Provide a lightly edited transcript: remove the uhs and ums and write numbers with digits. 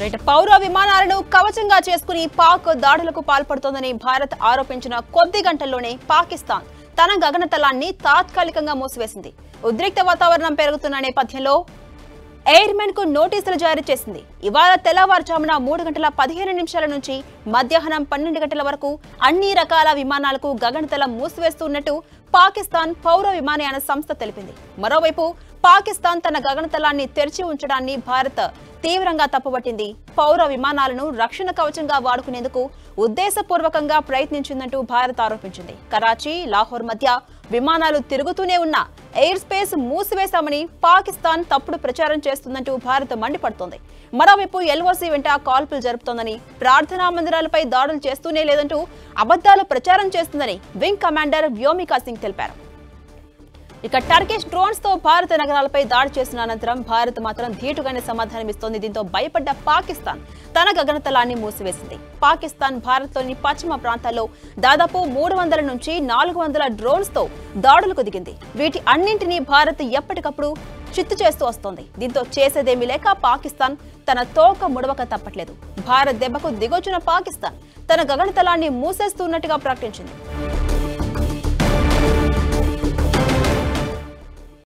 ఇటు పౌర విమానాలను కవచంగా చేసుకుని పాక్ దాడులకు పాల్పడుతోందని భారత్ ఆరోపించిన కొద్ది గంటల్లోనే పాకిస్తాన్ తన గగనతలాన్ని తాత్కాలికంగా మూసివేసింది. ఉద్రిక్త వాతావరణం పెరుగుతున్న నేపథ్యంలో ఎయిర్మెన్ కు నోటీసులు జారీ చేసింది. ఇవాళ తెల్లవారుజామున 3:15 నుంచి మధ్యాహ్నం 12 గంటల వరకు అన్ని రకాల విమానాలకు గగనతలం మూసివేస్తున్నట్టు పాకిస్తాన్ పౌర విమానయాన సంస్థ తెలిపింది. మరోవైపు పాకిస్తాన్ తన గగనతలాన్ని తెరిచి ఉంచడాన్ని భారత్ తీవ్రంగా తప్పుపట్టింది. పౌర విమానాలను రక్షణ కవచంగా వాడుకునేందుకు ఉద్దేశపూర్వకంగా ప్రయత్నించిందంటూ భారత్ ఆరోపించింది. కరాచీ, లాహోర్ మధ్య విమానాలు తిరుగుతూనే ఉన్న ఎయిర్ స్పేస్ మూసివేశామని పాకిస్తాన్ తప్పుడు ప్రచారం చేస్తుందంటూ భారత్ మండిపడుతోంది. మరోవైపు ఎల్ఓసీ వెంట కాల్పులు జరుపుతోందని, ప్రార్థనా మందిరాలపై దాడులు చేస్తూనే లేదంటూ అబద్దాలు ప్రచారం చేస్తుందని వింగ్ కమాండర్ వ్యోమికా సింగ్ తెలిపారు. ఇక టర్కిష్ డ్రోన్స్ తో భారత నగరాలపై దాడి చేసిన అనంతరం భారత్ మాత్రం ధీటుగానే సమాధానమిస్తోంది. దీంతో భయపడ్డ పాకిస్తాన్ తన గగనతలాన్ని మూసివేసింది. పాకిస్తాన్ భారత్లోని పశ్చిమ ప్రాంతాల్లో దాదాపు 300 నుంచి 400 డ్రోన్స్ తో దాడులకు దిగింది. వీటి అన్నింటినీ భారత్ ఎప్పటికప్పుడు చిత్తు చేస్తూ వస్తోంది. దీంతో చేసేదేమీ లేక పాకిస్తాన్ తన తోక ముడవక తప్పట్లేదు. భారత్ దెబ్బకు దిగొచ్చిన పాకిస్తాన్ తన గగనతలాన్ని మూసేస్తున్నట్టుగా ప్రకటించింది.